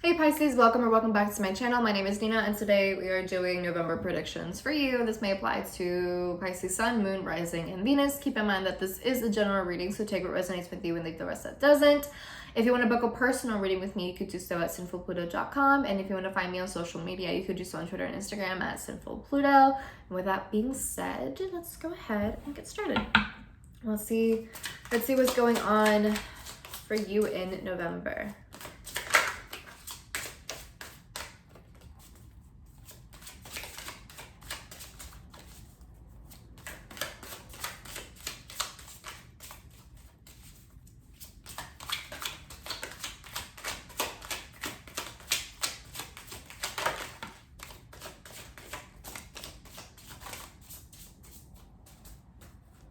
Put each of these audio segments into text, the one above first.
Hey Pisces, welcome back to my channel. My name is Nina and today we are doing November predictions for you. This may apply to Pisces Sun, Moon, Rising, and Venus. Keep in mind that this is a general reading, so take what resonates with you and leave the rest that doesn't. If you want to book a personal reading with me, you could do so at Sinfulpluto.com. And if you want to find me on social media, you could do so on Twitter and Instagram at Sinfulpluto. And with that being said, let's go ahead and get started. Let's see what's going on for you in November.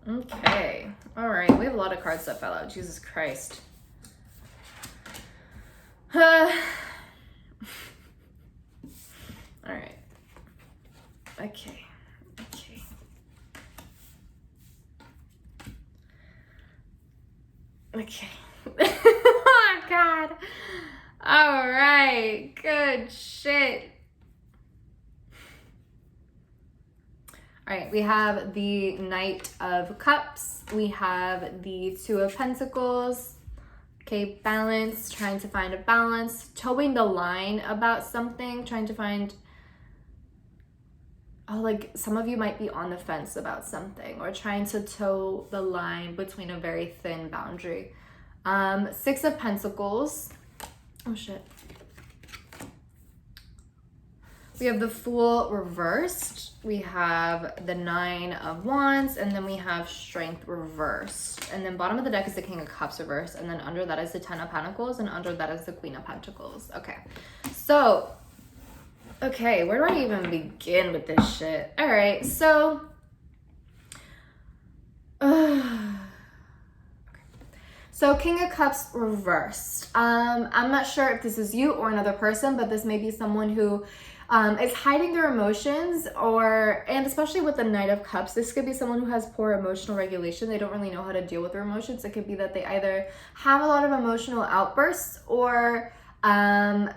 Okay, all right, we have a lot of cards that fell out. Jesus Christ. All right. Okay. Oh God. All right, good shit. All right, we have the Knight of Cups. We have the Two of Pentacles. Okay, balance, trying to find a balance, towing the line about something, trying to find, like some of you might be on the fence about something or trying to toe the line between a very thin boundary. Six of Pentacles. Oh shit. We have the Fool reversed. We have the Nine of Wands, and then we have Strength reversed. And then bottom of the deck is the King of Cups reversed, and then under that is the Ten of Pentacles, and under that is the Queen of Pentacles. Okay, so, okay, where do I even begin with this shit? All right, so, So King of Cups reversed. I'm not sure if this is you or another person, but this may be someone who is hiding their emotions, and especially with the Knight of Cups, this could be someone who has poor emotional regulation. They don't really know how to deal with their emotions. It could be that they either have a lot of emotional outbursts or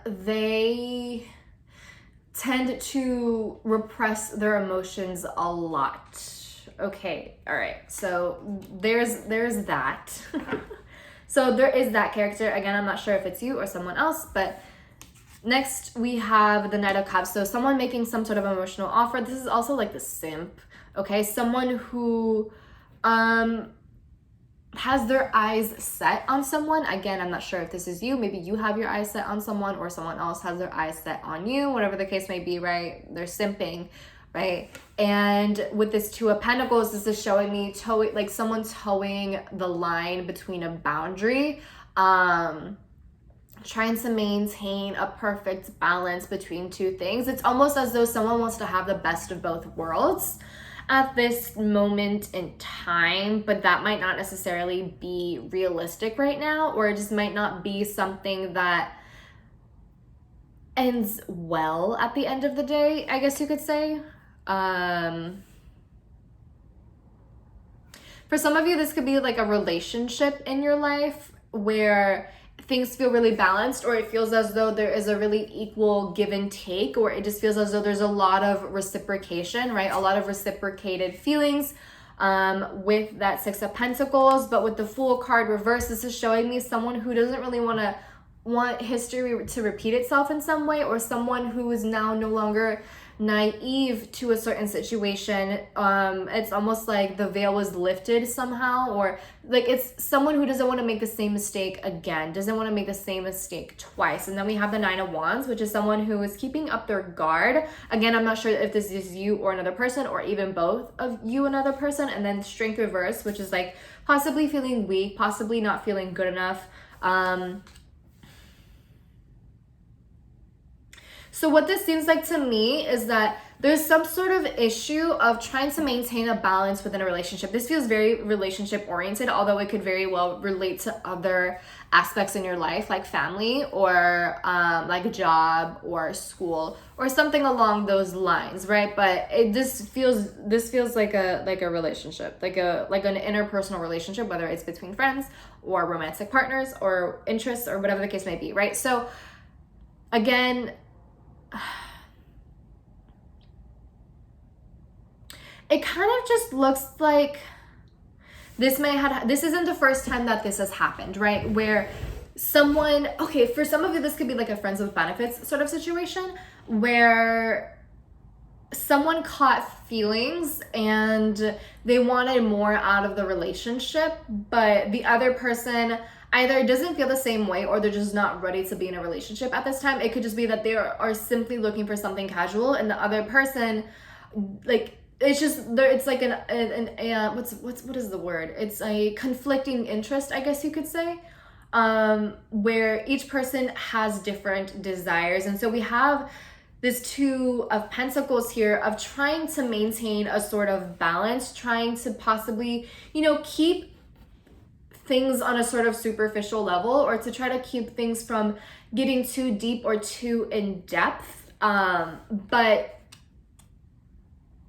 they tend to repress their emotions a lot. Okay, all right, so there's that. So there is that character. Again, I'm not sure if it's you or someone else, but next we have the Knight of Cups. So someone making some sort of emotional offer. This is also like the simp, okay? Someone who has their eyes set on someone. Again, I'm not sure if this is you. Maybe you have your eyes set on someone or someone else has their eyes set on you, whatever the case may be, right? They're simping, right? And with this Two of Pentacles, this is showing me like someone towing the line between a boundary, trying to maintain a perfect balance between two things. It's almost as though someone wants to have the best of both worlds at this moment in time, but that might not necessarily be realistic right now, or it just might not be something that ends well at the end of the day, I guess you could say. For some of you, this could be like a relationship in your life where things feel really balanced, or it feels as though there is a really equal give and take, or it just feels as though there's a lot of reciprocation, right? A lot of reciprocated feelings with that Six of Pentacles. But with the Fool card reversed, this is showing me someone who doesn't really want history to repeat itself in some way, or someone who is now no longer naive to a certain situation. It's almost like the veil was lifted somehow, or like it's someone who doesn't want to make the same mistake again, doesn't want to make the same mistake twice. And then we have the Nine of Wands, which is someone who is keeping up their guard. Again, I'm not sure if this is you or another person, or even both of you and another person. And then Strength reversed, which is like possibly feeling weak, possibly not feeling good enough. So what this seems like to me is that there's some sort of issue of trying to maintain a balance within a relationship. This feels very relationship oriented, although it could very well relate to other aspects in your life, like family, or like a job or school or something along those lines, right? But this feels like a relationship, like an interpersonal relationship, whether it's between friends or romantic partners or interests or whatever the case may be, right? So again, it kind of just looks like this isn't the first time that this has happened, right? Where someone, okay, for some of you, this could be like a friends with benefits sort of situation where someone caught feelings and they wanted more out of the relationship, but the other person either doesn't feel the same way or they're just not ready to be in a relationship at this time. It could just be that they are simply looking for something casual, and the other person, like, it's just there. It's like what is the word? It's a conflicting interest, I guess you could say, where each person has different desires, and so we have this Two of Pentacles here of trying to maintain a sort of balance, trying to possibly, keep things on a sort of superficial level, or to try to keep things from getting too deep or too in depth. But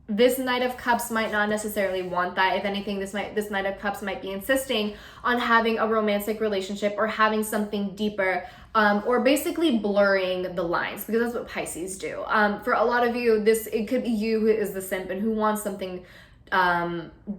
this Knight of Cups might not necessarily want that. If anything, this Knight of Cups might be insisting on having a romantic relationship or having something deeper, or basically blurring the lines, because that's what Pisces do. For a lot of you, it could be you who is the simp and who wants something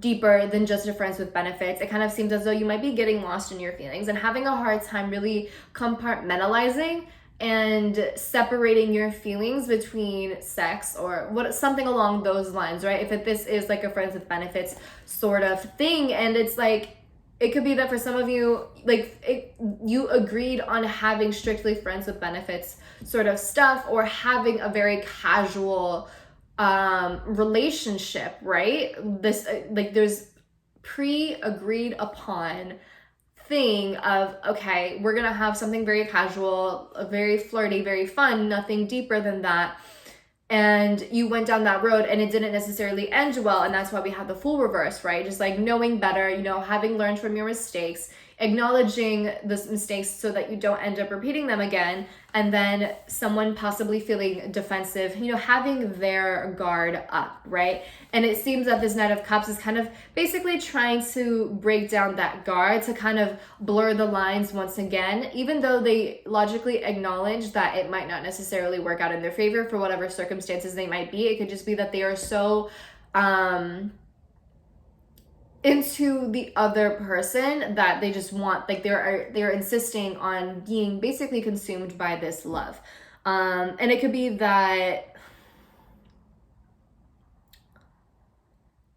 deeper than just a friends with benefits. It kind of seems as though you might be getting lost in your feelings and having a hard time really compartmentalizing and separating your feelings between sex or something along those lines, right? If this is like a friends with benefits sort of thing, and it's like, it could be that for some of you, you agreed on having strictly friends with benefits sort of stuff, or having a very casual relationship, right? This there's pre-agreed upon thing of, okay, we're gonna have something very casual, very flirty, very fun, nothing deeper than that. And you went down that road and it didn't necessarily end well, and that's why we have the Fool reverse, right? Just like knowing better, having learned from your mistakes, acknowledging the mistakes so that you don't end up repeating them again, and then someone possibly feeling defensive, having their guard up, right? And it seems that this Knight of Cups is kind of basically trying to break down that guard, to kind of blur the lines once again, even though they logically acknowledge that it might not necessarily work out in their favor for whatever circumstances they might be. It could just be that they are so into the other person that they just want, they're insisting on being basically consumed by this love. And it could be that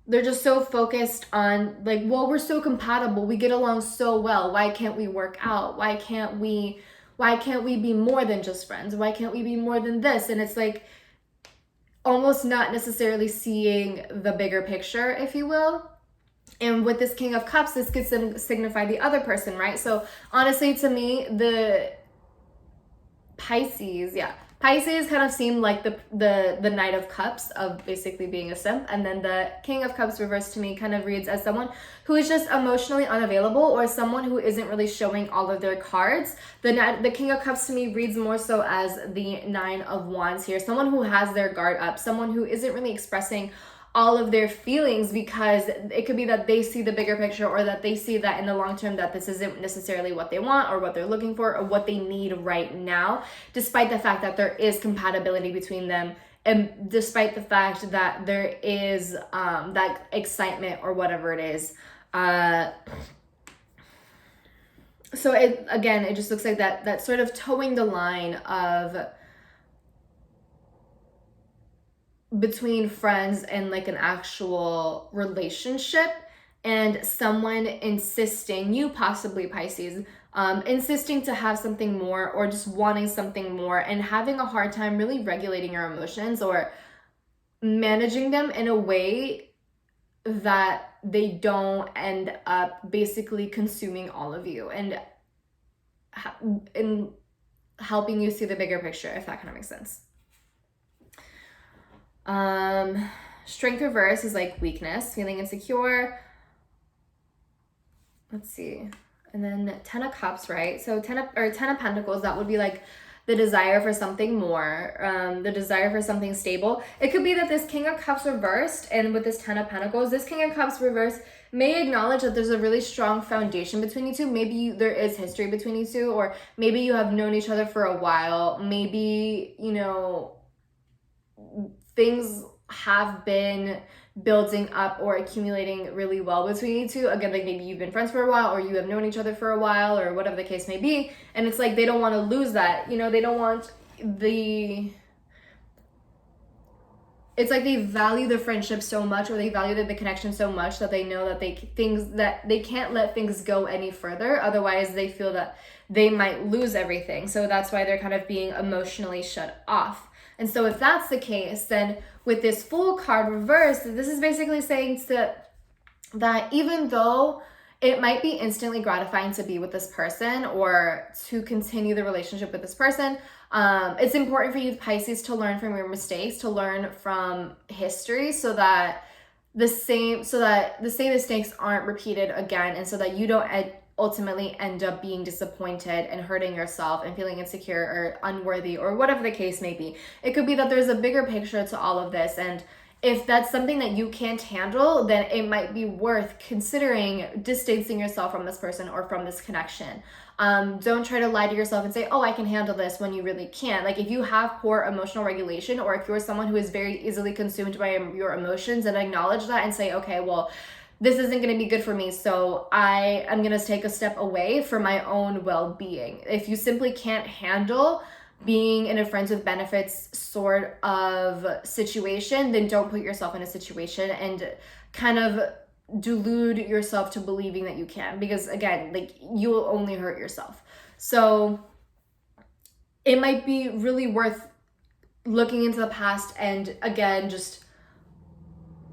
they're just so focused on we're so compatible, we get along so well, why can't we work out? Why can't we be more than just friends? Why can't we be more than this? And it's like almost not necessarily seeing the bigger picture, if you will. And with this King of Cups, this could signify the other person, right? So honestly, to me, the Pisces kind of seemed like the Knight of Cups of basically being a simp, and then the King of Cups reversed to me kind of reads as someone who is just emotionally unavailable, or someone who isn't really showing all of their cards. The King of Cups to me reads more so as the Nine of Wands here, someone who has their guard up, someone who isn't really expressing all of their feelings, because it could be that they see the bigger picture, or that they see that in the long term that this isn't necessarily what they want or what they're looking for or what they need right now, despite the fact that there is compatibility between them, and despite the fact that there is that excitement or whatever it is. So it just looks like that sort of towing the line of between friends and an actual relationship, and someone insisting, you possibly Pisces, insisting to have something more, or just wanting something more, and having a hard time really regulating your emotions or managing them in a way that they don't end up basically consuming all of you and helping you see the bigger picture, if that kind of makes sense. Strength reverse is weakness, feeling insecure. Let's see. And then 10 of Cups, right? So 10 of Pentacles, that would be the desire for something more, the desire for something stable. It could be that this King of Cups reversed, and with this 10 of Pentacles, this King of Cups reversed may acknowledge that there's a really strong foundation between you two. Maybe there is history between you two, or maybe you have known each other for a while. Maybe, you know, things have been building up or accumulating really well between you two. Again, like maybe you've been friends for a while, or you have known each other for a while, or whatever the case may be. And it's like they don't want to lose that. You know, they don't want it's like they value the friendship so much, or they value the connection so much, that they know that they can't let things go any further. Otherwise, they feel that they might lose everything. So that's why they're kind of being emotionally shut off. And so if that's the case, then with this Fool card reversed, this is basically saying that even though it might be instantly gratifying to be with this person or to continue the relationship with this person, it's important for you, Pisces, to learn from your mistakes, to learn from history, so that the same mistakes aren't repeated again, and so that you don't ultimately end up being disappointed and hurting yourself and feeling insecure or unworthy, or whatever the case may be. It could be that there's a bigger picture to all of this, and if that's something that you can't handle, then it might be worth considering distancing yourself from this person or from this connection. Don't try to lie to yourself and say, oh, I can handle this, when you really can't. Like, if you have poor emotional regulation, or if you're someone who is very easily consumed by your emotions, and acknowledge that and say, okay, well, this isn't going to be good for me, so I am going to take a step away for my own well-being. If you simply can't handle being in a friends with benefits sort of situation, then don't put yourself in a situation and kind of delude yourself to believing that you can, because again, like, you will only hurt yourself. So it might be really worth looking into the past and again just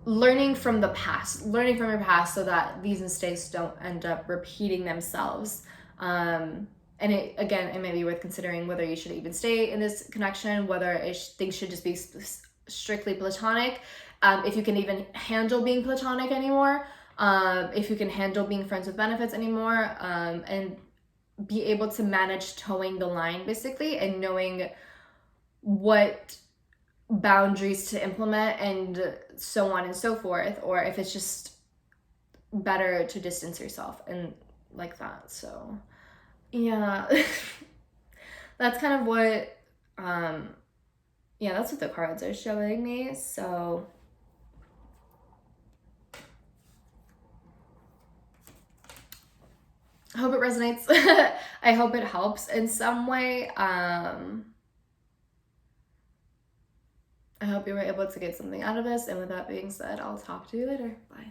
learning from your past, so that these mistakes don't end up repeating themselves. And it may be worth considering whether you should even stay in this connection, whether things should just be strictly platonic, if you can even handle being platonic anymore, if you can handle being friends with benefits anymore, and be able to manage towing the line, basically, and knowing what boundaries to implement and so on and so forth, or if it's just better to distance yourself and like that. So yeah, that's kind of what that's what the cards are showing me. So I hope it resonates. I hope it helps in some way. I hope you were able to get something out of this. And with that being said, I'll talk to you later. Bye.